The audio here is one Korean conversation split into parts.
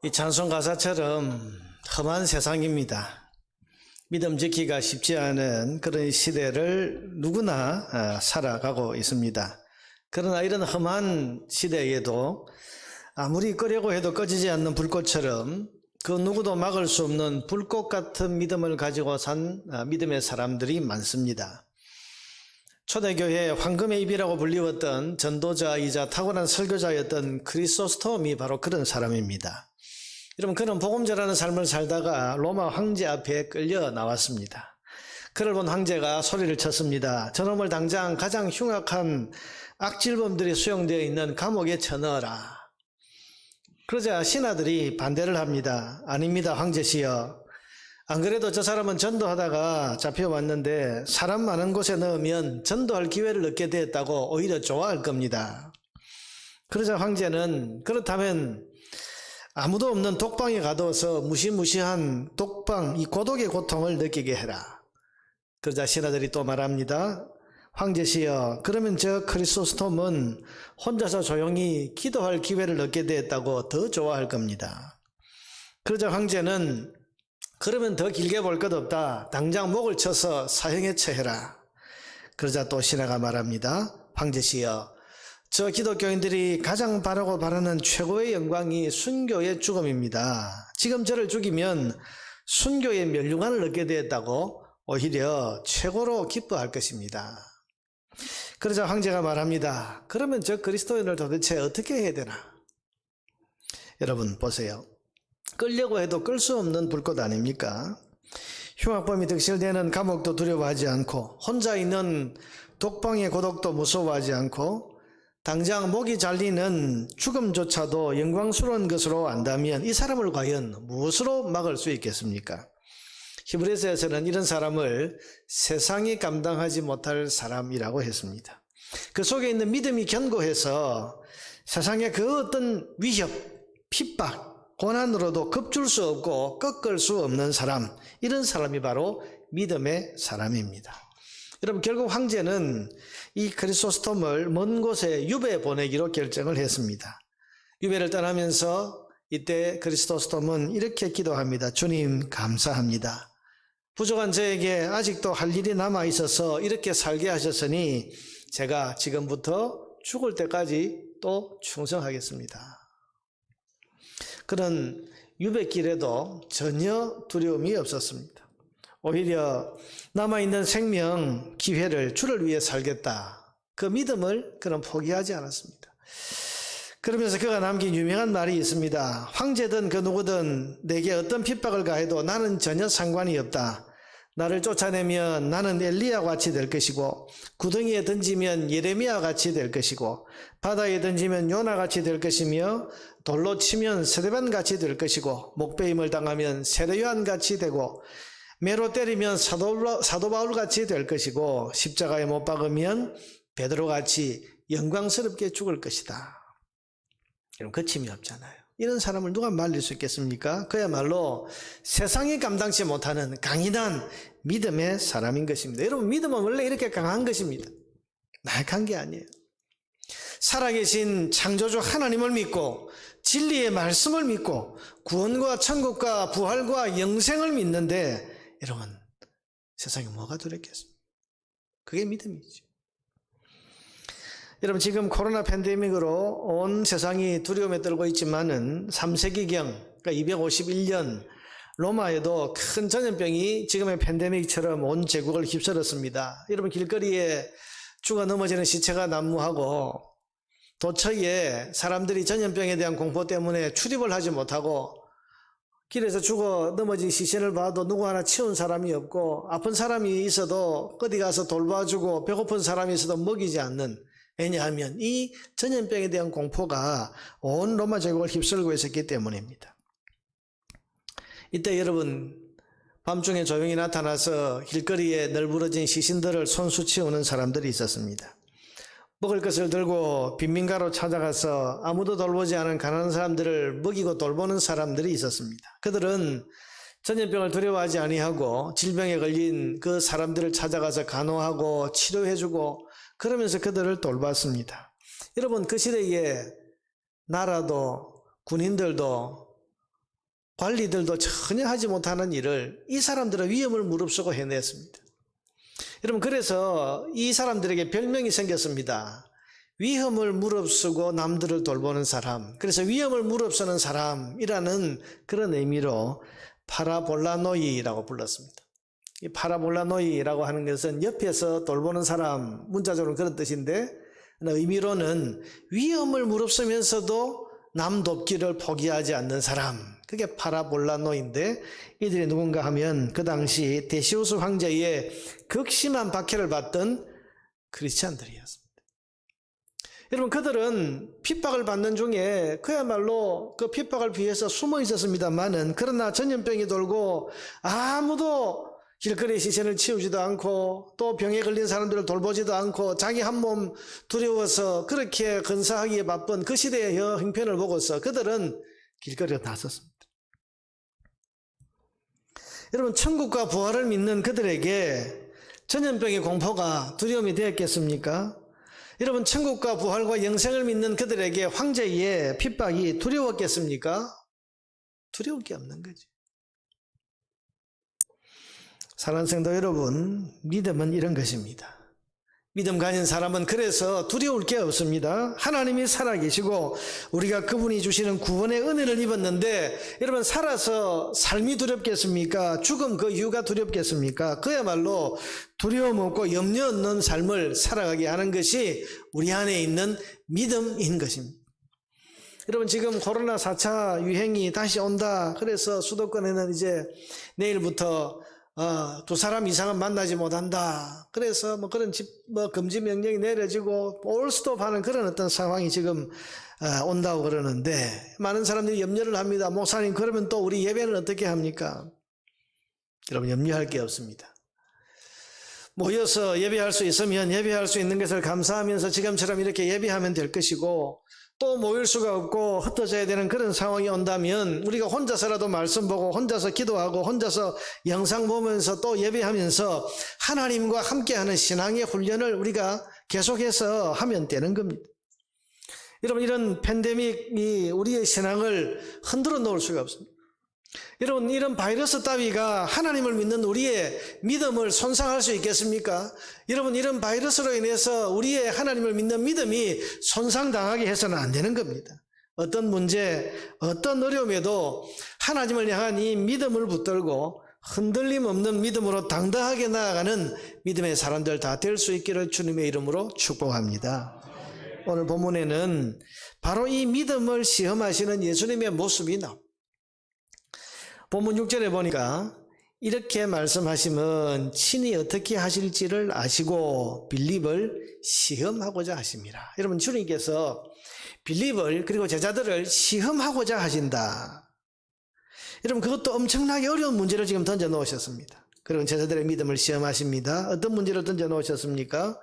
이 찬송 가사처럼 험한 세상입니다. 믿음 지키기가 쉽지 않은 그런 시대를 누구나 살아가고 있습니다. 그러나 이런 험한 시대에도 아무리 끄려고 해도 꺼지지 않는 불꽃처럼 그 누구도 막을 수 없는 불꽃 같은 믿음을 가지고 산 믿음의 사람들이 많습니다. 초대교회 황금의 입이라고 불리웠던 전도자이자 탁월한 설교자였던 크리소스톰이 바로 그런 사람입니다. 여러분, 그는 복음 전하는 삶을 살다가 로마 황제 앞에 끌려 나왔습니다. 그를 본 황제가 소리를 쳤습니다. 저놈을 당장 가장 흉악한 악질범들이 수용되어 있는 감옥에 쳐넣어라. 그러자 신하들이 반대를 합니다. 아닙니다, 황제시여. 안 그래도 저 사람은 전도하다가 잡혀왔는데 사람 많은 곳에 넣으면 전도할 기회를 얻게 되었다고 오히려 좋아할 겁니다. 그러자 황제는 그렇다면 아무도 없는 독방에 가둬서 무시무시한 독방, 이 고독의 고통을 느끼게 해라. 그러자 신하들이 또 말합니다. 황제시여, 그러면 저 크리소스톰은 혼자서 조용히 기도할 기회를 얻게 되었다고 더 좋아할 겁니다. 그러자 황제는 그러면 더 길게 볼 것 없다. 당장 목을 쳐서 사형에 처해라. 그러자 또 신하가 말합니다. 황제시여, 저 기독교인들이 가장 바라고 바라는 최고의 영광이 순교의 죽음입니다. 지금 저를 죽이면 순교의 멸류관을 얻게 되었다고 오히려 최고로 기뻐할 것입니다. 그러자 황제가 말합니다. 그러면 저 그리스도인을 도대체 어떻게 해야 되나? 여러분 보세요. 끌려고 해도 끌 수 없는 불꽃 아닙니까? 흉악범이 득실되는 감옥도 두려워하지 않고 혼자 있는 독방의 고독도 무서워하지 않고 당장 목이 잘리는 죽음조차도 영광스러운 것으로 안다면 이 사람을 과연 무엇으로 막을 수 있겠습니까? 히브리서에서는 이런 사람을 세상이 감당하지 못할 사람이라고 했습니다. 그 속에 있는 믿음이 견고해서 세상의 그 어떤 위협, 핍박, 고난으로도 겁줄 수 없고 꺾을 수 없는 사람, 이런 사람이 바로 믿음의 사람입니다. 여러분, 결국 황제는 이 크리소스톰을 먼 곳에 유배에 보내기로 결정을 했습니다. 유배를 떠나면서 이때 크리소스톰은 이렇게 기도합니다. 주님, 감사합니다. 부족한 저에게 아직도 할 일이 남아 있어서 이렇게 살게 하셨으니 제가 지금부터 죽을 때까지 또 충성하겠습니다. 그런 유배길에도 전혀 두려움이 없었습니다. 오히려 남아있는 생명, 기회를 주를 위해 살겠다. 그 믿음을 그는 포기하지 않았습니다. 그러면서 그가 남긴 유명한 말이 있습니다. 황제든 그 누구든 내게 어떤 핍박을 가해도 나는 전혀 상관이 없다. 나를 쫓아내면 나는 엘리야와 같이 될 것이고 구덩이에 던지면 예레미야 같이 될 것이고 바다에 던지면 요나 같이 될 것이며 돌로 치면 스데반 같이 될 것이고 목베임을 당하면 세례요한 같이 되고 매로 때리면 사도 바울 같이 될 것이고 십자가에 못 박으면 베드로 같이 영광스럽게 죽을 것이다. 여러분, 거침이 없잖아요. 이런 사람을 누가 말릴 수 있겠습니까? 그야말로 세상이 감당치 못하는 강인한 믿음의 사람인 것입니다. 여러분, 믿음은 원래 이렇게 강한 것입니다. 나약한 게 아니에요. 살아계신 창조주 하나님을 믿고 진리의 말씀을 믿고 구원과 천국과 부활과 영생을 믿는데 여러분, 세상에 뭐가 두렵겠습니까? 그게 믿음이죠. 여러분, 지금 코로나 팬데믹으로 온 세상이 두려움에 떨고 있지만은 3세기경, 그러니까 251년 로마에도 큰 전염병이 지금의 팬데믹처럼 온 제국을 휩쓸었습니다. 여러분, 길거리에 죽어 넘어지는 시체가 난무하고 도처에 사람들이 전염병에 대한 공포 때문에 출입을 하지 못하고 길에서 죽어 넘어진 시신을 봐도 누구 하나 치운 사람이 없고 아픈 사람이 있어도 어디 가서 돌봐주고 배고픈 사람이 있어도 먹이지 않는, 왜냐하면 이 전염병에 대한 공포가 온 로마 제국을 휩쓸고 있었기 때문입니다. 이때 여러분, 밤중에 조용히 나타나서 길거리에 널브러진 시신들을 손수 치우는 사람들이 있었습니다. 먹을 것을 들고 빈민가로 찾아가서 아무도 돌보지 않은 가난한 사람들을 먹이고 돌보는 사람들이 있었습니다. 그들은 전염병을 두려워하지 아니하고 질병에 걸린 그 사람들을 찾아가서 간호하고 치료해주고 그러면서 그들을 돌봤습니다. 여러분, 그 시대에 나라도 군인들도 관리들도 전혀 하지 못하는 일을 이 사람들은 위험을 무릅쓰고 해냈습니다. 여러분, 그래서 이 사람들에게 별명이 생겼습니다. 위험을 무릅쓰고 남들을 돌보는 사람. 그래서 위험을 무릅쓰는 사람이라는 그런 의미로 파라볼라노이라고 불렀습니다. 이 파라볼라노이라고 하는 것은 옆에서 돌보는 사람, 문자적으로 그런 뜻인데, 의미로는 위험을 무릅쓰면서도 남 돕기를 포기하지 않는 사람, 그게 파라볼라노인데, 이들이 누군가 하면 그 당시 데시우스 황제의 극심한 박해를 받던 크리스찬들이었습니다. 여러분, 그들은 핍박을 받는 중에 그야말로 그 핍박을 피해서 숨어 있었습니다만은, 그러나 전염병이 돌고 아무도 길거리의 시선을 치우지도 않고 또 병에 걸린 사람들을 돌보지도 않고 자기 한 몸 두려워서 그렇게 근사하기에 바쁜 그 시대의 형편을 보고서 그들은 길거리에 나섰습니다. 여러분, 천국과 부활을 믿는 그들에게 전염병의 공포가 두려움이 되었겠습니까? 여러분, 천국과 부활과 영생을 믿는 그들에게 황제의 핍박이 두려웠겠습니까? 두려울 게 없는 거지. 사랑하는 성도 여러분, 믿음은 이런 것입니다. 믿음 가진 사람은 그래서 두려울 게 없습니다. 하나님이 살아계시고 우리가 그분이 주시는 구원의 은혜를 입었는데, 여러분, 살아서 삶이 두렵겠습니까? 죽음 그 이유가 두렵겠습니까? 그야말로 두려움 없고 염려 없는 삶을 살아가게 하는 것이 우리 안에 있는 믿음인 것입니다. 여러분, 지금 코로나 4차 유행이 다시 온다. 그래서 수도권에는 이제 내일부터 2사람 이상은 만나지 못한다. 그래서 그런 금지 명령이 내려지고 올스톱하는 그런 어떤 상황이 지금 온다고 그러는데, 많은 사람들이 염려를 합니다. 목사님, 그러면 또 우리 예배는 어떻게 합니까? 여러분, 염려할 게 없습니다. 모여서 예배할 수 있으면 예배할 수 있는 것을 감사하면서 지금처럼 이렇게 예배하면 될 것이고, 또 모일 수가 없고 흩어져야 되는 그런 상황이 온다면 우리가 혼자서라도 말씀 보고 혼자서 기도하고 혼자서 영상 보면서 또 예배하면서 하나님과 함께하는 신앙의 훈련을 우리가 계속해서 하면 되는 겁니다. 여러분, 이런 팬데믹이 우리의 신앙을 흔들어 놓을 수가 없습니다. 여러분, 이런 바이러스 따위가 하나님을 믿는 우리의 믿음을 손상할 수 있겠습니까? 여러분, 이런 바이러스로 인해서 우리의 하나님을 믿는 믿음이 손상당하게 해서는 안 되는 겁니다. 어떤 문제, 어떤 어려움에도 하나님을 향한 이 믿음을 붙들고 흔들림 없는 믿음으로 당당하게 나아가는 믿음의 사람들 다 될 수 있기를 주님의 이름으로 축복합니다. 오늘 본문에는 바로 이 믿음을 시험하시는 예수님의 모습이 나옵니다. 본문 6절에 보니까 이렇게 말씀하시면 친히 어떻게 하실지를 아시고 빌립을 시험하고자 하십니다. 여러분, 주님께서 빌립을, 그리고 제자들을 시험하고자 하신다. 여러분, 그것도 엄청나게 어려운 문제를 지금 던져 놓으셨습니다. 그리고 제자들의 믿음을 시험하십니다. 어떤 문제를 던져 놓으셨습니까?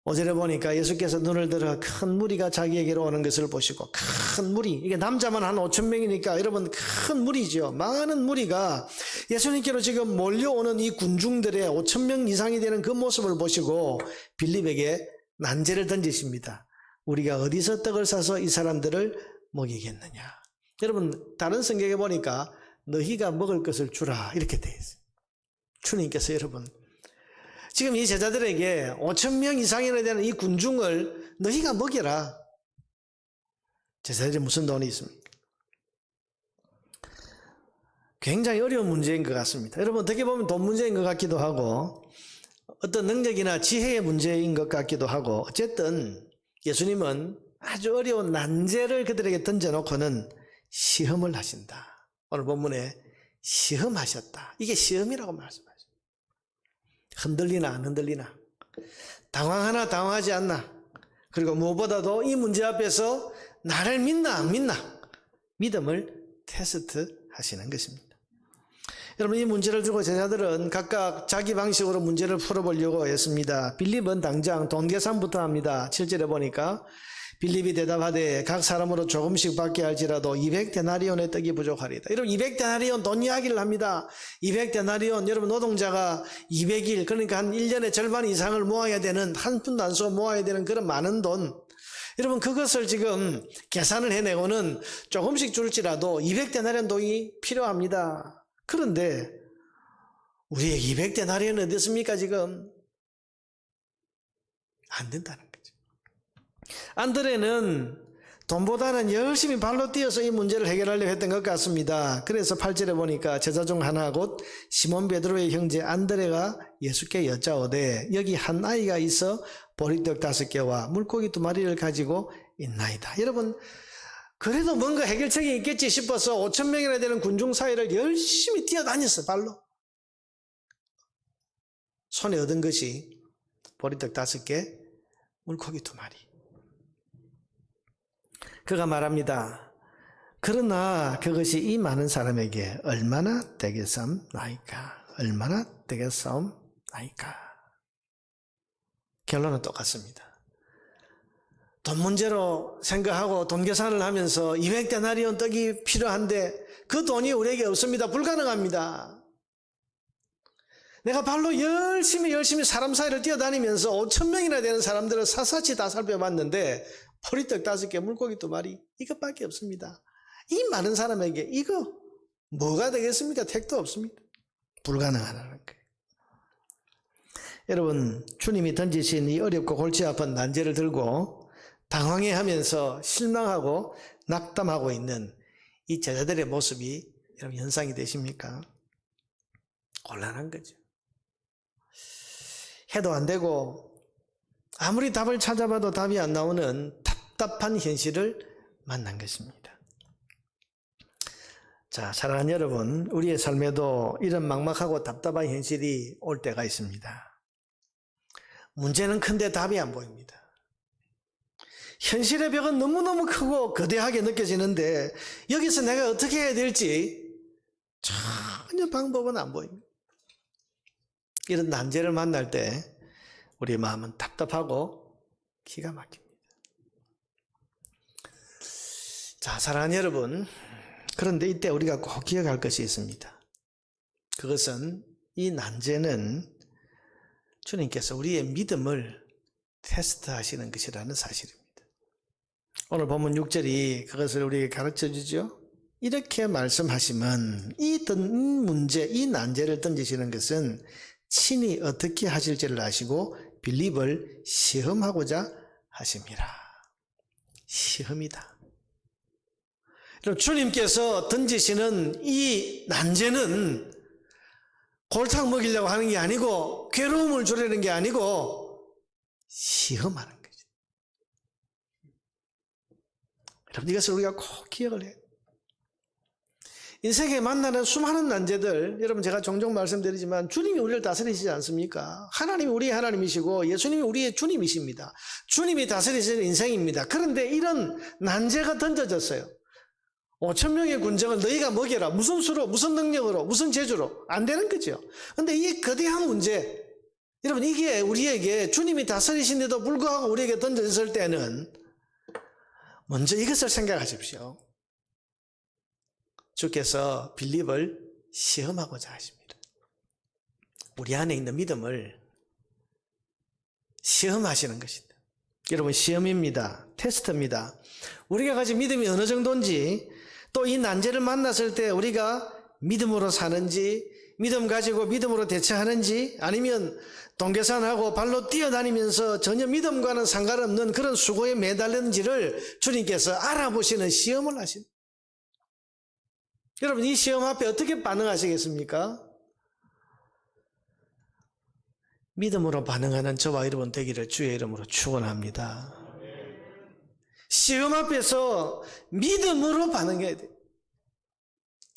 5절에 보니까 예수께서 눈을 들어 큰 무리가 자기에게로 오는 것을 보시고, 큰 무리, 이게 남자만 한 5,000명이니까 여러분 큰 무리죠. 많은 무리가 예수님께로 지금 몰려오는 이 군중들의 5,000명 이상이 되는 그 모습을 보시고 빌립에게 난제를 던지십니다. 우리가 어디서 떡을 사서 이 사람들을 먹이겠느냐. 여러분, 다른 성경에 보니까 너희가 먹을 것을 주라 이렇게 되어 있어요. 주님께서 여러분 지금 이 제자들에게 5,000명 이상이나 되는 이 군중을 너희가 먹여라. 제자들이 무슨 돈이 있습니까? 굉장히 어려운 문제인 것 같습니다. 여러분, 어떻게 보면 돈 문제인 것 같기도 하고 어떤 능력이나 지혜의 문제인 것 같기도 하고, 어쨌든 예수님은 아주 어려운 난제를 그들에게 던져놓고는 시험을 하신다. 오늘 본문에 시험하셨다. 이게 시험이라고 말씀하셨습니다. 흔들리나 안 흔들리나, 당황하나 당황하지 않나, 그리고 무엇보다도 이 문제 앞에서 나를 믿나 안 믿나, 믿음을 테스트 하시는 것입니다. 여러분, 이 문제를 두고 제자들은 각각 자기 방식으로 문제를 풀어보려고 했습니다. 빌립은 당장 돈 계산부터 합니다. 7절에 보니까 빌립이 대답하되 각 사람으로 조금씩 받게 할지라도 200데나리온의 떡이 부족하리이다. 여러분, 200데나리온 돈 이야기를 합니다. 200데나리온, 여러분, 노동자가 200일, 그러니까 한 1년의 절반 이상을 모아야 되는, 한 푼도 안 쓰고 모아야 되는 그런 많은 돈. 여러분 그것을 지금 계산을 해내고는 조금씩 줄지라도 200데나리온 돈이 필요합니다. 그런데 우리의 200데나리온은 어디 있습니까 지금? 안 된다는 거죠. 안드레는 돈보다는 열심히 발로 뛰어서 이 문제를 해결하려고 했던 것 같습니다. 그래서 8절에 보니까 제자 중 하나 곧 시몬 베드로의 형제 안드레가 예수께 여짜오되 여기 한 아이가 있어 보리떡 5개와 물고기 2마리를 가지고 있나이다. 여러분 그래도 뭔가 해결책이 있겠지 싶어서 5,000명이나 되는 군중 사이를 열심히 뛰어다녔어. 발로. 손에 얻은 것이 보리떡 5개, 물고기 2마리. 그가 말합니다. 그러나 그것이 이 많은 사람에게 얼마나 되겠사옵나이까? 얼마나 되겠사옵나이까? 결론은 똑같습니다. 돈 문제로 생각하고 돈 계산을 하면서 200데나리온 떡이 필요한데 그 돈이 우리에게 없습니다. 불가능합니다. 내가 발로 열심히 사람 사이를 뛰어다니면서 5,000명이나 되는 사람들을 샅샅이 다 살펴봤는데 보리떡 5개, 물고기 2마리 이것밖에 없습니다. 이 많은 사람에게 이거 뭐가 되겠습니까? 택도 없습니다. 불가능하다는 거예요. 여러분 주님이 던지신 이 어렵고 골치 아픈 난제를 들고 당황해하면서 실망하고 낙담하고 있는 이 제자들의 모습이 여러분 현상이 되십니까? 곤란한 거죠. 해도 안 되고 아무리 답을 찾아봐도 답이 안 나오는 답답한 현실을 만난 것입니다. 자, 사랑하는 여러분, 우리의 삶에도 이런 막막하고 답답한 현실이 올 때가 있습니다. 문제는 큰데 답이 안 보입니다. 현실의 벽은 너무너무 크고 거대하게 느껴지는데 여기서 내가 어떻게 해야 될지 전혀 방법은 안 보입니다. 이런 난제를 만날 때 우리의 마음은 답답하고 기가 막힙니다. 자, 사랑하는 여러분, 그런데 이때 우리가 꼭 기억할 것이 있습니다. 그것은 이 난제는 주님께서 우리의 믿음을 테스트하시는 것이라는 사실입니다. 오늘 본문 6절이 그것을 우리에게 가르쳐 주죠. 이렇게 말씀하시면 이 문제, 이 난제를 던지시는 것은 친히 어떻게 하실지를 아시고 빌립을 시험하고자 하십니다. 시험이다. 주님께서 던지시는 이 난제는 골탕 먹이려고 하는 게 아니고 괴로움을 주려는 게 아니고 시험하는 거죠. 여러분 이것을 우리가 꼭 기억을 해요. 인생에 만나는 수많은 난제들, 여러분 제가 종종 말씀드리지만 주님이 우리를 다스리시지 않습니까? 하나님이 우리의 하나님이시고 예수님이 우리의 주님이십니다. 주님이 다스리시는 인생입니다. 그런데 이런 난제가 던져졌어요. 5,000명의 군정을 너희가 먹여라. 무슨 수로, 무슨 능력으로, 무슨 재주로. 안 되는 거죠. 그런데 이 거대한 문제, 여러분 이게 우리에게 주님이 다스리신데도 불구하고 우리에게 던져졌을 때는 먼저 이것을 생각하십시오. 주께서 빌립을 시험하고자 하십니다. 우리 안에 있는 믿음을 시험하시는 것입니다. 여러분 시험입니다. 테스트입니다. 우리가 가진 믿음이 어느 정도인지 또 이 난제를 만났을 때 우리가 믿음으로 사는지 믿음 가지고 믿음으로 대처하는지 아니면 돈 계산하고 발로 뛰어다니면서 전혀 믿음과는 상관없는 그런 수고에 매달렸는지를 주님께서 알아보시는 시험을 하십니다. 여러분 이 시험 앞에 어떻게 반응하시겠습니까? 믿음으로 반응하는 저와 여러분 되기를 주의 이름으로 축원합니다. 시험 앞에서 믿음으로 반응해야 돼요.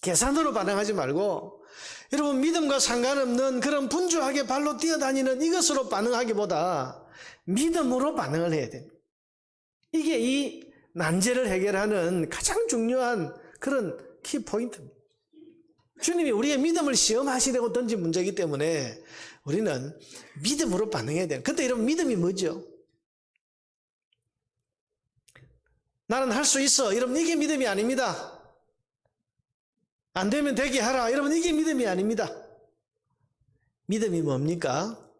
계산으로 반응하지 말고 여러분 믿음과 상관없는 그런 분주하게 발로 뛰어다니는 이것으로 반응하기보다 믿음으로 반응을 해야 됩니다. 이게 이 난제를 해결하는 가장 중요한 그런 키포인트입니다. 주님이 우리의 믿음을 시험하시려고 던진 문제이기 때문에 우리는 믿음으로 반응해야 돼요. 근데 여러분 믿음이 뭐죠? 나는 할 수 있어. 여러분 이게 믿음이 아닙니다. 안 되면 되게 하라. 여러분 이게 믿음이 아닙니다. 믿음이 뭡니까?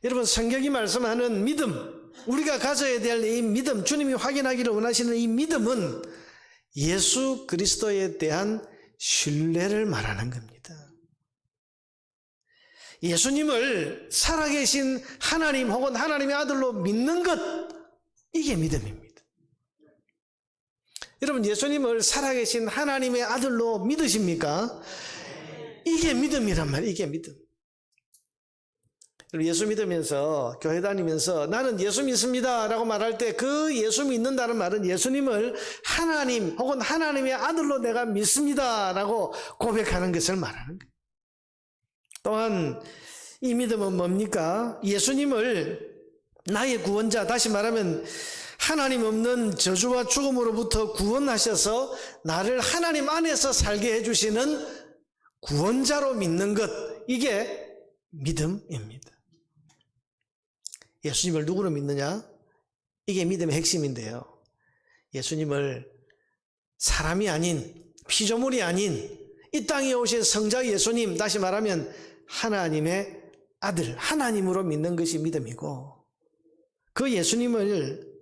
여러분 성경이 말씀하는 믿음, 우리가 가져야 될 이 믿음, 주님이 확인하기를 원하시는 이 믿음은 예수 그리스도에 대한 신뢰를 말하는 겁니다. 예수님을 살아계신 하나님 혹은 하나님의 아들로 믿는 것, 이게 믿음입니다. 여러분, 예수님을 살아계신 하나님의 아들로 믿으십니까? 이게 믿음이란 말이에요. 이게 믿음. 예수 믿으면서 교회 다니면서 나는 예수 믿습니다 라고 말할 때 그 예수 믿는다는 말은 예수님을 하나님 혹은 하나님의 아들로 내가 믿습니다 라고 고백하는 것을 말하는 거예요. 또한 이 믿음은 뭡니까? 예수님을 나의 구원자, 다시 말하면 하나님 없는 저주와 죽음으로부터 구원하셔서 나를 하나님 안에서 살게 해주시는 구원자로 믿는 것, 이게 믿음입니다. 예수님을 누구로 믿느냐? 이게 믿음의 핵심인데요. 예수님을 사람이 아닌, 피조물이 아닌 이 땅에 오신 성자 예수님, 다시 말하면 하나님의 아들, 하나님으로 믿는 것이 믿음이고, 그 예수님을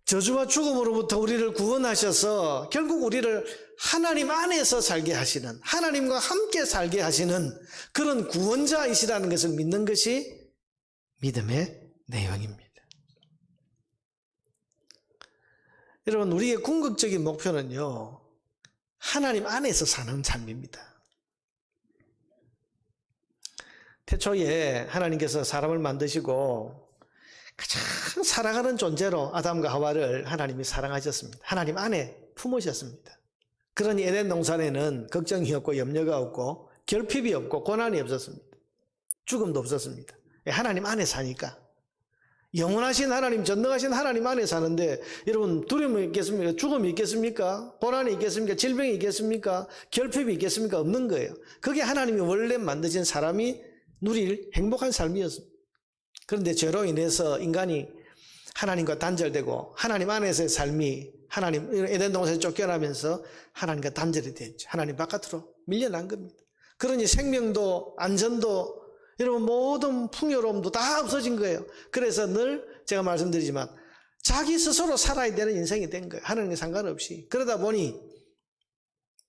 저주와 죽음으로부터 우리를 구원하셔서 결국 우리를 하나님 안에서 살게 하시는, 하나님과 함께 살게 하시는 그런 구원자이시라는 것을 믿는 것이 믿음의 내용입니다. 여러분, 우리의 궁극적인 목표는요, 하나님 안에서 사는 삶입니다. 태초에 하나님께서 사람을 만드시고 가장 사랑하는 존재로 아담과 하와를 하나님이 사랑하셨습니다. 하나님 안에 품으셨습니다. 그러니 에덴 동산에는 걱정이 없고 염려가 없고 결핍이 없고 고난이 없었습니다. 죽음도 없었습니다. 하나님 안에 사니까. 영원하신 하나님, 전능하신 하나님 안에 사는데 여러분, 두려움이 있겠습니까? 죽음이 있겠습니까? 고난이 있겠습니까? 질병이 있겠습니까? 결핍이 있겠습니까? 없는 거예요. 그게 하나님이 원래 만드신 사람이 누릴 행복한 삶이었습니다. 그런데 죄로 인해서 인간이 하나님과 단절되고 하나님 안에서의 삶이 하나님 에덴 동산에 쫓겨나면서 하나님과 단절이 됐죠. 하나님 바깥으로 밀려난 겁니다. 그러니 생명도 안전도 여러분 모든 풍요로움도 다 없어진 거예요. 그래서 늘 제가 말씀드리지만 자기 스스로 살아야 되는 인생이 된 거예요. 하나님과 상관없이. 그러다 보니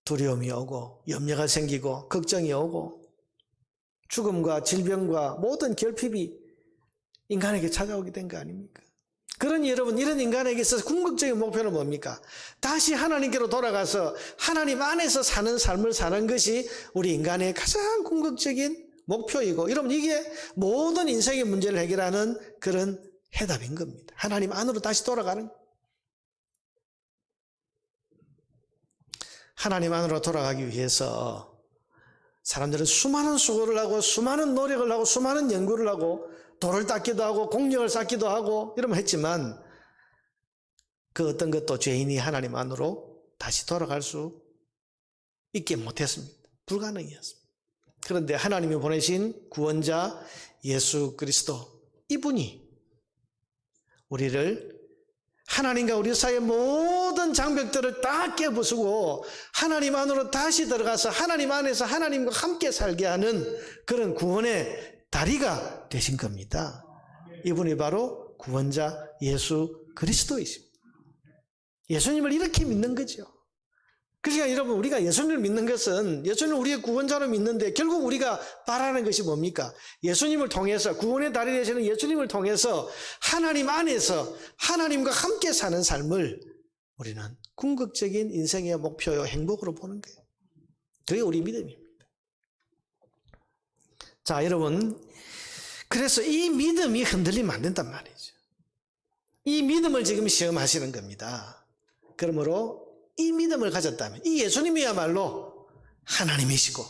두려움이 오고 염려가 생기고 걱정이 오고 죽음과 질병과 모든 결핍이 인간에게 찾아오게 된 거 아닙니까? 그러니 여러분, 이런 인간에게 있어서 궁극적인 목표는 뭡니까? 다시 하나님께로 돌아가서 하나님 안에서 사는 삶을 사는 것이 우리 인간의 가장 궁극적인 목표이고, 여러분 이게 모든 인생의 문제를 해결하는 그런 해답인 겁니다. 하나님 안으로 다시 돌아가는, 하나님 안으로 돌아가기 위해서 사람들은 수많은 수고를 하고 수많은 노력을 하고 수많은 연구를 하고 돌을 닦기도 하고 공력을 쌓기도 하고 이러면 했지만 그 어떤 것도 죄인이 하나님 안으로 다시 돌아갈 수 있게 못했습니다. 불가능이었습니다. 그런데 하나님이 보내신 구원자 예수 그리스도, 이분이 우리를 하나님과 우리 사이의 모든 장벽들을 다 깨부수고 하나님 안으로 다시 들어가서 하나님 안에서 하나님과 함께 살게 하는 그런 구원의 다리가 되신 겁니다. 이분이 바로 구원자 예수 그리스도이십니다. 예수님을 이렇게 믿는 거죠. 그러니까 여러분, 우리가 예수님을 믿는 것은 예수님을 우리의 구원자로 믿는데 결국 우리가 바라는 것이 뭡니까? 예수님을 통해서, 구원의 다리 되시는 예수님을 통해서 하나님 안에서 하나님과 함께 사는 삶을 우리는 궁극적인 인생의 목표요 행복으로 보는 거예요. 그게 우리 믿음입니다. 자, 여러분, 그래서 이 믿음이 흔들리면 안 된단 말이죠. 이 믿음을 지금 시험하시는 겁니다. 그러므로 이 믿음을 가졌다면 이 예수님이야말로 하나님이시고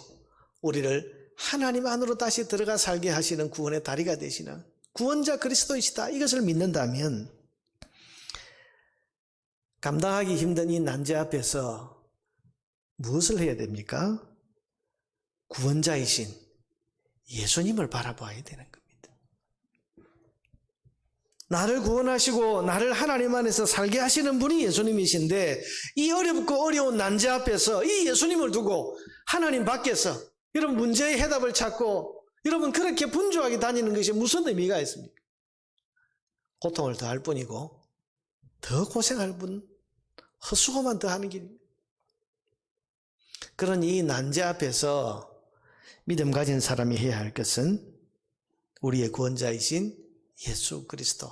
우리를 하나님 안으로 다시 들어가 살게 하시는 구원의 다리가 되시는 구원자 그리스도이시다, 이것을 믿는다면 감당하기 힘든 이 난제 앞에서 무엇을 해야 됩니까? 구원자이신 예수님을 바라봐야 되는 겁니다. 나를 구원하시고 나를 하나님 안에서 살게 하시는 분이 예수님이신데 이 어렵고 어려운 난제 앞에서 이 예수님을 두고 하나님 밖에서 여러분 문제의 해답을 찾고 여러분 그렇게 분주하게 다니는 것이 무슨 의미가 있습니까? 고통을 더할 뿐이고 더 고생할 뿐 헛수고만 더 하는 길입니다. 그런 이 난제 앞에서 믿음 가진 사람이 해야 할 것은 우리의 구원자이신 예수 그리스도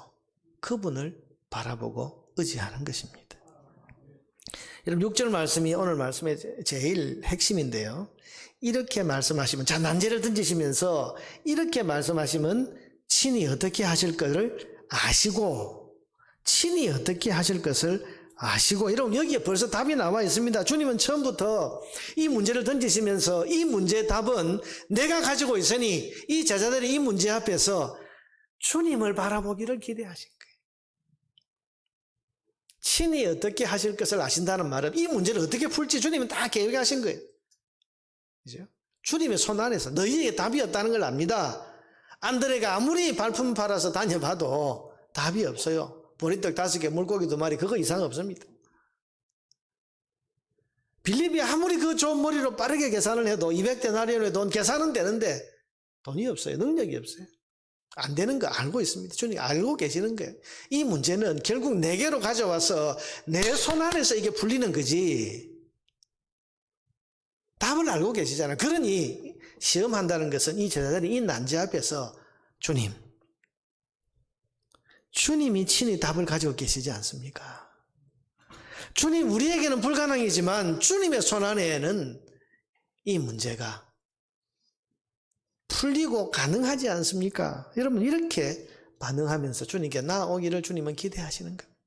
그분을 바라보고 의지하는 것입니다. 여러분 6절 말씀이 오늘 말씀의 제일 핵심인데요. 이렇게 말씀하시면 자 난제를 던지시면서 이렇게 말씀하시면 친히 어떻게 하실 것을 아시고 친히 어떻게 하실 것을 아시고 여러분 여기에 벌써 답이 나와 있습니다. 주님은 처음부터 이 문제를 던지시면서 이 문제의 답은 내가 가지고 있으니 이 제자들이 이 문제 앞에서 주님을 바라보기를 기대하신 거예요. 친히 어떻게 하실 것을 아신다는 말은 이 문제를 어떻게 풀지 주님은 다 계획하신 거예요. 그죠? 주님의 손 안에서 너희에게 답이 없다는 걸 압니다. 안드레가 아무리 발품 팔아서 다녀봐도 답이 없어요. 보리떡 5개, 물고기 2마리 그거 이상 없습니다. 빌립이 아무리 그 좋은 머리로 빠르게 계산을 해도 200데나리온의 돈 계산은 되는데 돈이 없어요. 능력이 없어요. 안 되는 거 알고 있습니다. 주님 알고 계시는 거예요. 이 문제는 결국 내게로 가져와서 내 손 안에서 이게 풀리는 거지. 답을 알고 계시잖아요. 그러니 시험한다는 것은 이 제자들이 이 난제 앞에서 주님이 친히 답을 가지고 계시지 않습니까? 주님 우리에게는 불가능이지만 주님의 손 안에는 이 문제가 풀리고 가능하지 않습니까? 여러분 이렇게 반응하면서 주님께 나오기를 주님은 기대하시는 겁니다.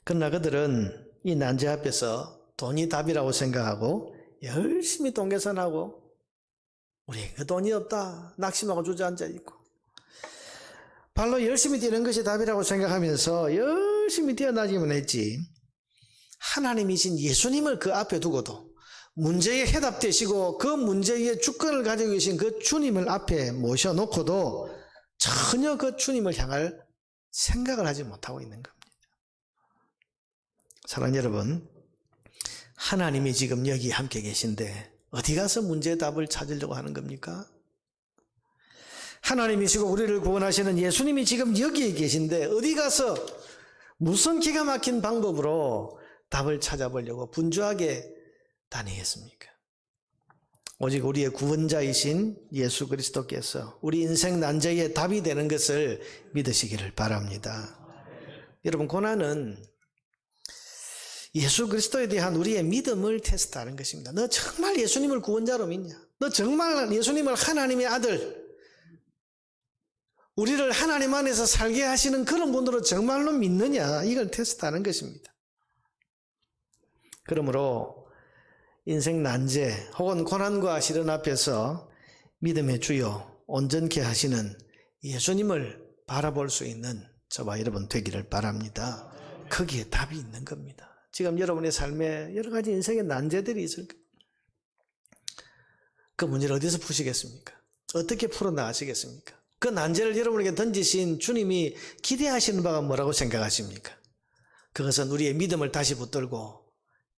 그러나 그들은 이 난제 앞에서 돈이 답이라고 생각하고 열심히 돈 계산하고 우리에게 돈이 없다 낙심하고 주저앉아 있고 발로 열심히 뛰는 것이 답이라고 생각하면서 열심히 뛰어다니면 했지 하나님이신 예수님을 그 앞에 두고도 문제에 해답되시고 그 문제의 주권을 가지고 계신 그 주님을 앞에 모셔놓고도 전혀 그 주님을 향할 생각을 하지 못하고 있는 겁니다. 사랑하는 여러분, 하나님이 지금 여기 함께 계신데 어디 가서 문제의 답을 찾으려고 하는 겁니까? 하나님이시고 우리를 구원하시는 예수님이 지금 여기에 계신데 어디 가서 무슨 기가 막힌 방법으로 답을 찾아보려고 분주하게 다니겠습니까? 오직 우리의 구원자이신 예수 그리스도께서 우리 인생 난제의 답이 되는 것을 믿으시기를 바랍니다. 여러분 고난은 예수 그리스도에 대한 우리의 믿음을 테스트하는 것입니다. 너 정말 예수님을 구원자로 믿냐? 너 정말 예수님을 하나님의 아들 우리를 하나님 안에서 살게 하시는 그런 분으로 정말로 믿느냐? 이걸 테스트하는 것입니다. 그러므로 인생 난제 혹은 고난과 시련 앞에서 믿음의 주요 온전케 하시는 예수님을 바라볼 수 있는 저와 여러분 되기를 바랍니다. 거기에 답이 있는 겁니다. 지금 여러분의 삶에 여러 가지 인생의 난제들이 있을 거예요. 그 문제를 어디서 푸시겠습니까? 어떻게 풀어나가시겠습니까? 그 난제를 여러분에게 던지신 주님이 기대하시는 바가 뭐라고 생각하십니까? 그것은 우리의 믿음을 다시 붙들고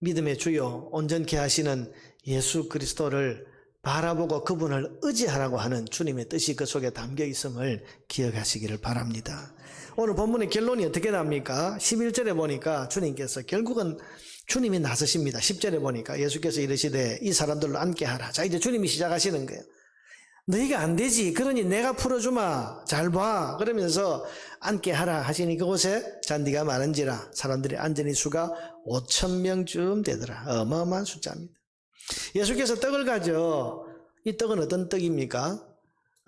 믿음의 주요 온전케 하시는 예수 그리스도를 바라보고 그분을 의지하라고 하는 주님의 뜻이 그 속에 담겨 있음을 기억하시기를 바랍니다. 오늘 본문의 결론이 어떻게 납니까? 11절에 보니까 주님께서 결국은 주님이 나서십니다. 10절에 보니까 예수께서 이르시되 이 사람들로 앉게 하라. 자 이제 주님이 시작하시는 거예요. 너희가 안 되지. 그러니 내가 풀어주마. 잘 봐. 그러면서 앉게 하라 하시니 그곳에 잔디가 많은지라 사람들이 앉은 수가 5,000명쯤 되더라. 어마어마한 숫자입니다. 예수께서 떡을 가져 이 떡은 어떤 떡입니까?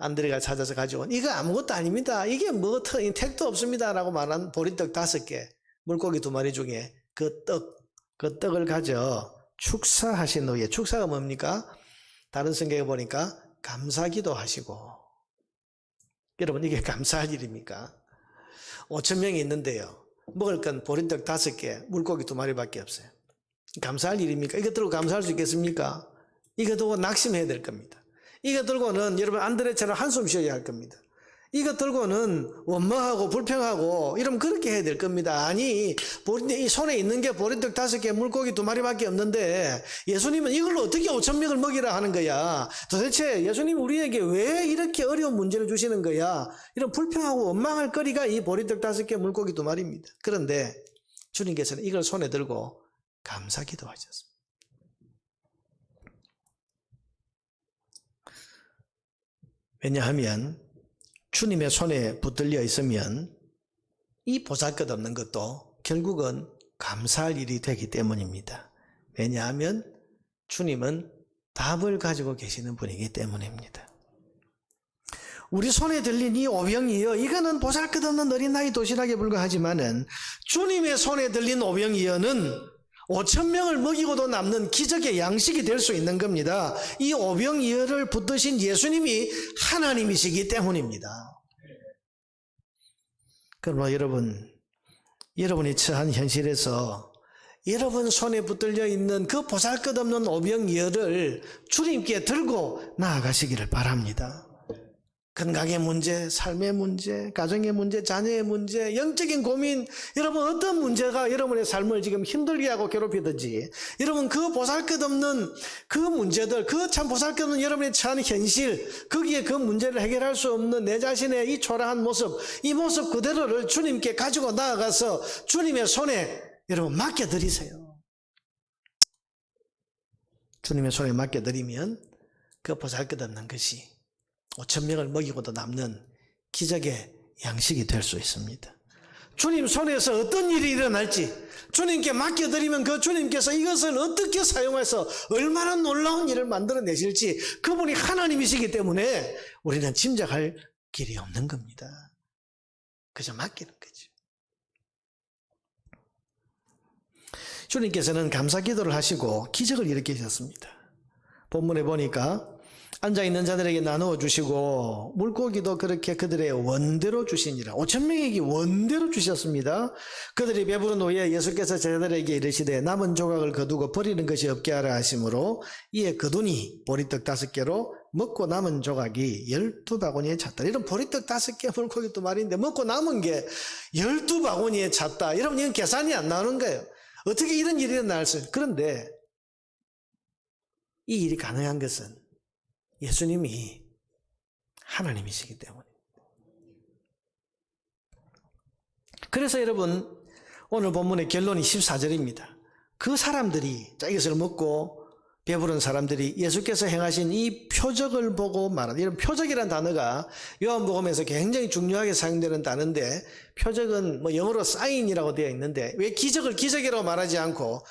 안드레가 찾아서 가져온 이거 아무것도 아닙니다. 이게 뭐 택도 없습니다 라고 말한 보리떡 5개 물고기 2마리 중에 그 떡을 가져 축사하신 후에 축사가 뭡니까? 다른 성경에 보니까 감사기도 하시고 여러분 이게 감사할 일입니까? 5,000명이 있는데요 먹을 건 보리떡 5개 물고기 2마리밖에 없어요. 감사할 일입니까? 이거 들고 감사할 수 있겠습니까? 이거 들고 낙심해야 될 겁니다. 이거 들고는 여러분 안드레처럼 한숨 쉬어야 할 겁니다. 이것 들고는 원망하고 불평하고 이러면 그렇게 해야 될 겁니다. 아니, 이 손에 있는 게 보리떡 5개, 물고기 2마리밖에 없는데 예수님은 이걸로 어떻게 5,000명을 먹이라 하는 거야? 도대체 예수님 우리에게 왜 이렇게 어려운 문제를 주시는 거야? 이런 불평하고 원망할 거리가 이 보리떡 5개, 물고기 2마리입니다. 그런데 주님께서는 이걸 손에 들고 감사 기도하셨습니다. 왜냐하면 주님의 손에 붙들려 있으면 이 보잘것없는 것도 결국은 감사할 일이 되기 때문입니다. 왜냐하면 주님은 답을 가지고 계시는 분이기 때문입니다. 우리 손에 들린 이 오병이어, 이거는 보잘것없는 어린아이 도시락에 불과하지만은 주님의 손에 들린 오병이어는 5,000명을 먹이고도 남는 기적의 양식이 될 수 있는 겁니다. 이 오병이어를 붙드신 예수님이 하나님이시기 때문입니다. 그러나 여러분이 처한 현실에서 여러분 손에 붙들려 있는 그 보잘것없는 오병이어를 주님께 들고 나아가시기를 바랍니다. 건강의 문제, 삶의 문제, 가정의 문제, 자녀의 문제, 영적인 고민, 여러분 어떤 문제가 여러분의 삶을 지금 힘들게 하고 괴롭히든지 여러분 그 보잘것없는 그 문제들, 그 참 보잘것없는 여러분의 처한 현실, 거기에 그 문제를 해결할 수 없는 내 자신의 이 초라한 모습, 이 모습 그대로를 주님께 가지고 나아가서 주님의 손에 여러분 맡겨드리세요. 주님의 손에 맡겨드리면 그 보잘것없는 것이 5,000명을 먹이고도 남는 기적의 양식이 될 수 있습니다. 주님 손에서 어떤 일이 일어날지 주님께 맡겨드리면 그 주님께서 이것을 어떻게 사용해서 얼마나 놀라운 일을 만들어내실지 그분이 하나님이시기 때문에 우리는 짐작할 길이 없는 겁니다. 그저 맡기는 거죠. 주님께서는 감사 기도를 하시고 기적을 일으키셨습니다. 본문에 보니까 앉아있는 자들에게 나누어 주시고 물고기도 그렇게 그들의 원대로 주시니라. 5,000명에게 원대로 주셨습니다. 그들이 배부른 후에 예수께서 제자들에게 이르시되 남은 조각을 거두고 버리는 것이 없게 하라 하심으로 이에 거두니 보리떡 5개로 먹고 남은 조각이 12바구니에 찼다. 이런 보리떡 5개 물고기 2마리인데 먹고 남은 게 12바구니에 찼다. 여러분 이건 계산이 안 나오는 거예요. 어떻게 이런 일이 일어날 수 있어요? 그런데 이 일이 가능한 것은 예수님이 하나님이시기 때문입니다. 그래서 여러분 오늘 본문의 결론이 14절입니다. 그 사람들이 이것을 먹고 배부른 사람들이 예수께서 행하신 이 표적을 보고 말하는, 이런 표적이라는 단어가 요한복음에서 굉장히 중요하게 사용되는 단어인데 표적은 뭐 영어로 사인이라고 되어 있는데 왜 기적을 기적이라고 말하지 않고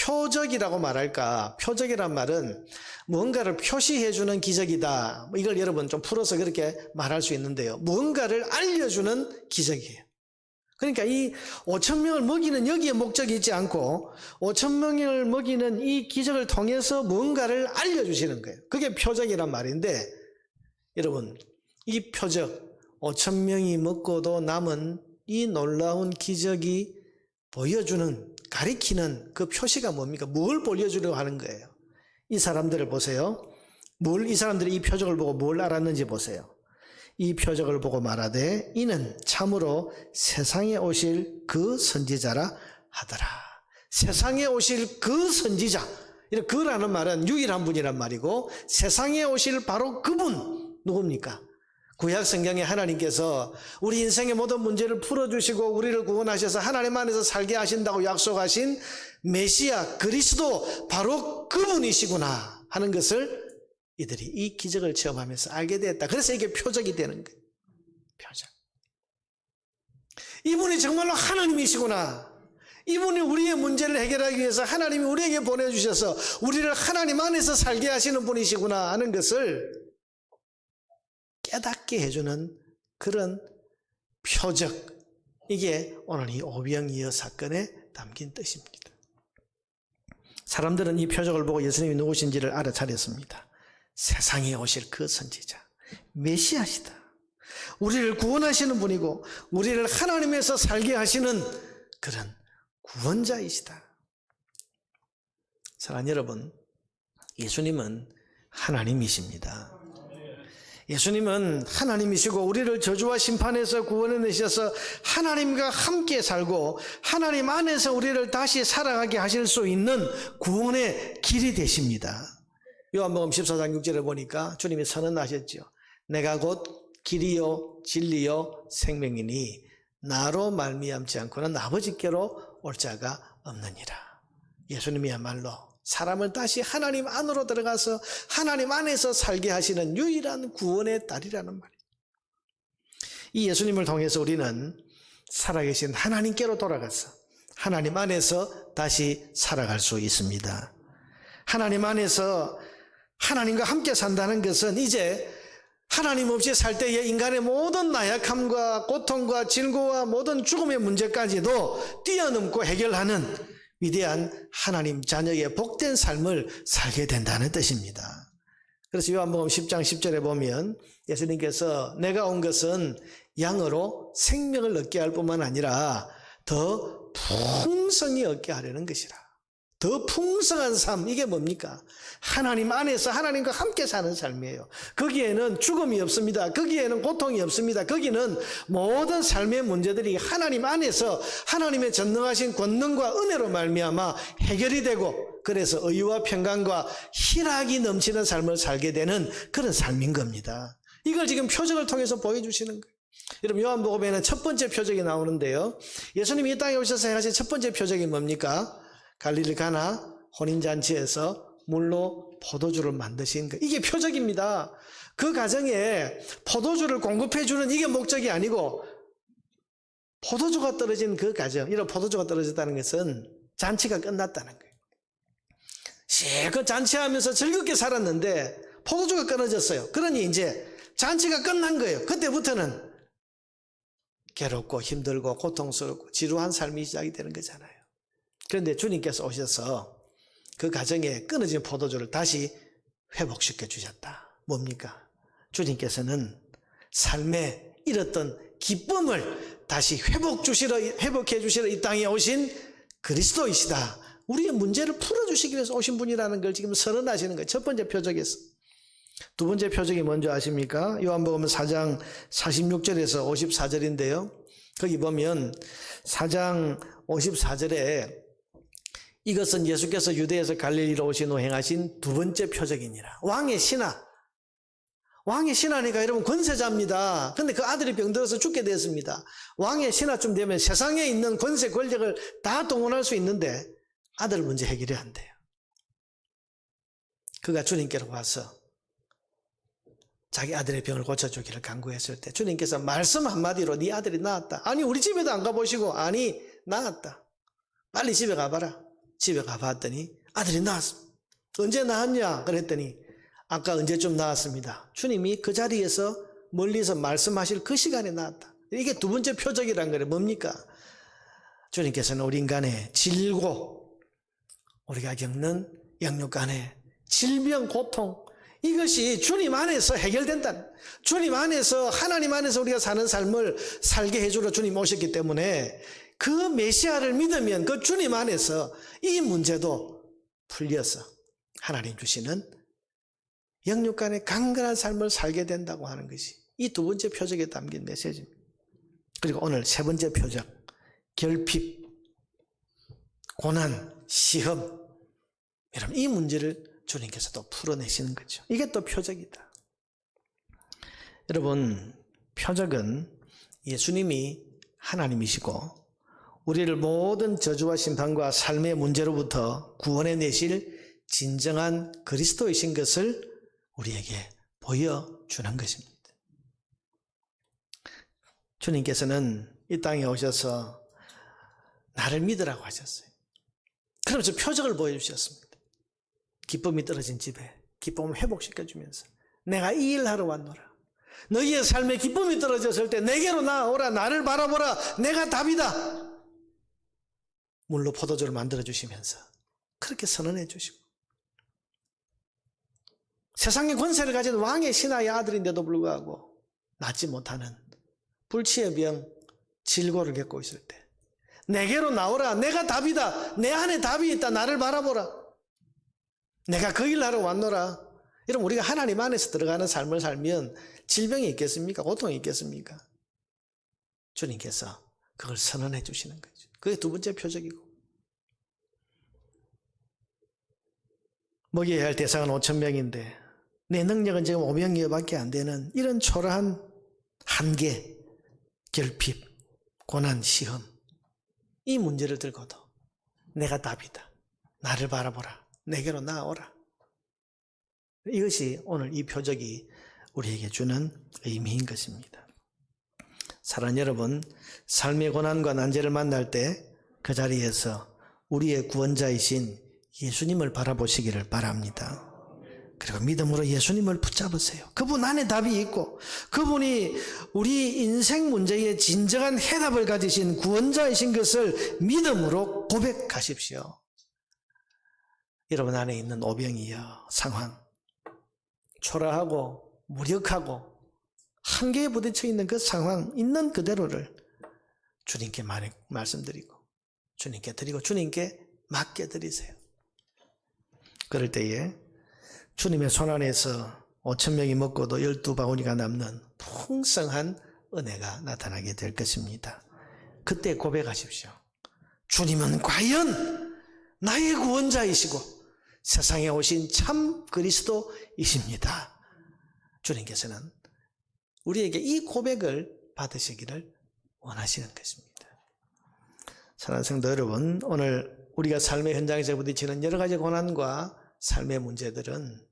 표적이라고 말할까? 표적이란 말은 무언가를 표시해주는 기적이다. 이걸 여러분 좀 풀어서 그렇게 말할 수 있는데요. 무언가를 알려주는 기적이에요. 그러니까 이 5,000명을 먹이는 여기에 목적이 있지 않고 5,000명을 먹이는 이 기적을 통해서 무언가를 알려주시는 거예요. 그게 표적이란 말인데 여러분 이 표적 5,000명이 먹고도 남은 이 놀라운 기적이 보여주는 가리키는 그 표시가 뭡니까? 뭘 보여주려고 하는 거예요? 이 사람들을 보세요. 이 사람들이 이 표적을 보고 뭘 알았는지 보세요. 이 표적을 보고 말하되 이는 참으로 세상에 오실 그 선지자라 하더라. 세상에 오실 그 선지자. 그라는 말은 유일한 분이란 말이고 세상에 오실 바로 그분 누굽니까? 구약 성경에 하나님께서 우리 인생의 모든 문제를 풀어주시고 우리를 구원하셔서 하나님 안에서 살게 하신다고 약속하신 메시아 그리스도 바로 그분이시구나 하는 것을 이들이 이 기적을 체험하면서 알게 됐다. 그래서 이게 표적이 되는 거예요. 표적. 이분이 정말로 하나님이시구나. 이분이 우리의 문제를 해결하기 위해서 하나님이 우리에게 보내주셔서 우리를 하나님 안에서 살게 하시는 분이시구나 하는 것을 깨닫게 해주는 그런 표적, 이게 오늘 이 오병이어 사건에 담긴 뜻입니다. 사람들은 이 표적을 보고 예수님이 누구신지를 알아차렸습니다. 세상에 오실 그 선지자, 메시아시다. 우리를 구원하시는 분이고 우리를 하나님에서 살게 하시는 그런 구원자이시다. 사랑하는 여러분, 예수님은 하나님이십니다. 예수님은 하나님이시고 우리를 저주와 심판에서 구원해내셔서 하나님과 함께 살고 하나님 안에서 우리를 다시 살아가게 하실 수 있는 구원의 길이 되십니다. 요한복음 14장 6절에 보니까 주님이 선언하셨죠. 내가 곧 길이요 진리요 생명이니 나로 말미암지 않고는 아버지께로 올 자가 없느니라. 예수님이야말로 사람을 다시 하나님 안으로 들어가서 하나님 안에서 살게 하시는 유일한 구원의 딸이라는 말이에요. 이 예수님을 통해서 우리는 살아계신 하나님께로 돌아가서 하나님 안에서 다시 살아갈 수 있습니다. 하나님 안에서 하나님과 함께 산다는 것은 이제 하나님 없이 살 때의 인간의 모든 나약함과 고통과 질고와 모든 죽음의 문제까지도 뛰어넘고 해결하는 위대한 하나님 자녀의 복된 삶을 살게 된다는 뜻입니다. 그래서 요한복음 10장 10절에 보면 예수님께서 내가 온 것은 양으로 생명을 얻게 할 뿐만 아니라 더 풍성히 얻게 하려는 것이라. 더 풍성한 삶, 이게 뭡니까? 하나님 안에서 하나님과 함께 사는 삶이에요. 거기에는 죽음이 없습니다. 거기에는 고통이 없습니다. 거기는 모든 삶의 문제들이 하나님 안에서 하나님의 전능하신 권능과 은혜로 말미암아 해결이 되고 그래서 의와 평강과 희락이 넘치는 삶을 살게 되는 그런 삶인 겁니다. 이걸 지금 표적을 통해서 보여주시는 거예요. 여러분 요한복음에는 첫 번째 표적이 나오는데요. 예수님이 이 땅에 오셔서 행하신 첫 번째 표적이 뭡니까? 갈릴리 가나 혼인잔치에서 물로 포도주를 만드신 거. 이게 표적입니다. 그 과정에 포도주를 공급해주는 이게 목적이 아니고 포도주가 떨어진 그 과정, 이런 포도주가 떨어졌다는 것은 잔치가 끝났다는 거예요. 실컷 잔치하면서 즐겁게 살았는데 포도주가 끊어졌어요. 그러니 이제 잔치가 끝난 거예요. 그때부터는 괴롭고 힘들고 고통스럽고 지루한 삶이 시작이 되는 거잖아요. 그런데 주님께서 오셔서 그 가정에 끊어진 포도주를 다시 회복시켜 주셨다. 뭡니까? 주님께서는 삶에 잃었던 기쁨을 다시 회복해 주시러 이 땅에 오신 그리스도이시다. 우리의 문제를 풀어주시기 위해서 오신 분이라는 걸 지금 선언하시는 거예요. 첫 번째 표적에서. 두 번째 표적이 뭔지 아십니까? 요한복음 4장 46절에서 54절인데요. 거기 보면 4장 54절에 이것은 예수께서 유대에서 갈릴리로 오신 후 행하신 두 번째 표적이니라. 왕의 신하. 왕의 신하니까 여러분 권세자입니다. 근데 그 아들이 병들어서 죽게 되었습니다. 왕의 신하쯤 되면 세상에 있는 권세 권력을 다 동원할 수 있는데 아들 문제 해결이 안 돼요. 그가 주님께로 와서 자기 아들의 병을 고쳐주기를 간구했을 때 주님께서 말씀 한마디로 네 아들이 나았다. 아니 우리 집에도 안 가보시고 아니 나았다. 빨리 집에 가봐라. 집에 가봤더니 아들이 나았어. 언제 나았냐? 그랬더니 아까 언제쯤 나았습니다. 주님이 그 자리에서 멀리서 말씀하실 그 시간에 나았다. 이게 두 번째 표적이란 거예요. 뭡니까? 주님께서는 우리 인간의 질고 우리가 겪는 영육간의 질병, 고통 이것이 주님 안에서 해결된다. 주님 안에서 하나님 안에서 우리가 사는 삶을 살게 해주러 주님 오셨기 때문에 그 메시아를 믿으면 그 주님 안에서 이 문제도 풀려서 하나님 주시는 영육간의 강건한 삶을 살게 된다고 하는 것이 이 두 번째 표적에 담긴 메시지입니다. 그리고 오늘 세 번째 표적, 결핍, 고난, 시험, 여러분 이 문제를 주님께서 또 풀어내시는 거죠. 이게 또 표적이다. 여러분 표적은 예수님이 하나님이시고 우리를 모든 저주와 심판과 삶의 문제로부터 구원해내실 진정한 그리스도이신 것을 우리에게 보여주는 것입니다. 주님께서는 이 땅에 오셔서 나를 믿으라고 하셨어요. 그러면서 표적을 보여주셨습니다. 기쁨이 떨어진 집에 기쁨을 회복시켜주면서 내가 이 일 하러 왔노라. 너희의 삶에 기쁨이 떨어졌을 때 내게로 나오라. 나를 바라보라. 내가 답이다. 물로 포도주를 만들어주시면서 그렇게 선언해 주시고 세상의 권세를 가진 왕의 신하의 아들인데도 불구하고 낫지 못하는 불치의 병, 질고를 겪고 있을 때 내게로 나오라. 내가 답이다. 내 안에 답이 있다. 나를 바라보라. 내가 그 일 하러 왔노라. 여러분, 우리가 하나님 안에서 들어가는 삶을 살면 질병이 있겠습니까? 고통이 있겠습니까? 주님께서 그걸 선언해 주시는 거죠. 그게 두 번째 표적이고, 먹여야 할 대상은 5,000명인데 내 능력은 지금 5명밖에 안 되는 이런 초라한 한계, 결핍, 고난, 시험, 이 문제를 들고도 내가 답이다. 나를 바라보라. 내게로 나아오라. 이것이 오늘 이 표적이 우리에게 주는 의미인 것입니다. 사랑하는 여러분, 삶의 고난과 난제를 만날 때 그 자리에서 우리의 구원자이신 예수님을 바라보시기를 바랍니다. 그리고 믿음으로 예수님을 붙잡으세요. 그분 안에 답이 있고 그분이 우리 인생 문제의 진정한 해답을 가지신 구원자이신 것을 믿음으로 고백하십시오. 여러분 안에 있는 오병이여, 상황, 초라하고 무력하고 한계에 부딪혀 있는 그 상황 있는 그대로를 주님께 말씀드리고 주님께 드리고 주님께 맡겨드리세요. 그럴 때에 주님의 손 안에서 5,000명이 먹고도 12바구니가 남는 풍성한 은혜가 나타나게 될 것입니다. 그때 고백하십시오. 주님은 과연 나의 구원자이시고 세상에 오신 참 그리스도이십니다. 주님께서는 우리에게 이 고백을 받으시기를 원하시는 것입니다. 사랑하는 성도 여러분, 오늘 우리가 삶의 현장에서 부딪히는 여러 가지 고난과 삶의 문제들은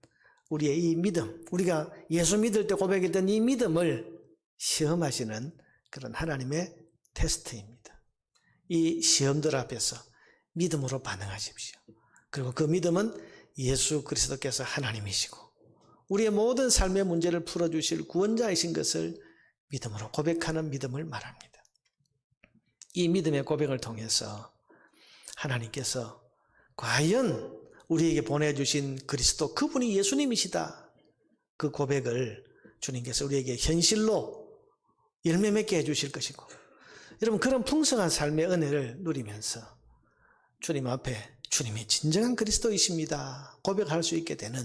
우리의 이 믿음, 우리가 예수 믿을 때 고백했던 이 믿음을 시험하시는 그런 하나님의 테스트입니다. 이 시험들 앞에서 믿음으로 반응하십시오. 그리고 그 믿음은 예수 그리스도께서 하나님이시고 우리의 모든 삶의 문제를 풀어주실 구원자이신 것을 믿음으로 고백하는 믿음을 말합니다. 이 믿음의 고백을 통해서 하나님께서 과연 우리에게 보내주신 그리스도, 그분이 예수님이시다. 그 고백을 주님께서 우리에게 현실로 열매 맺게 해주실 것이고, 여러분 그런 풍성한 삶의 은혜를 누리면서 주님 앞에 주님이 진정한 그리스도이십니다 고백할 수 있게 되는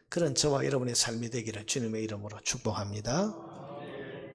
그런 저와 여러분의 삶이 되기를 주님의 이름으로 축복합니다.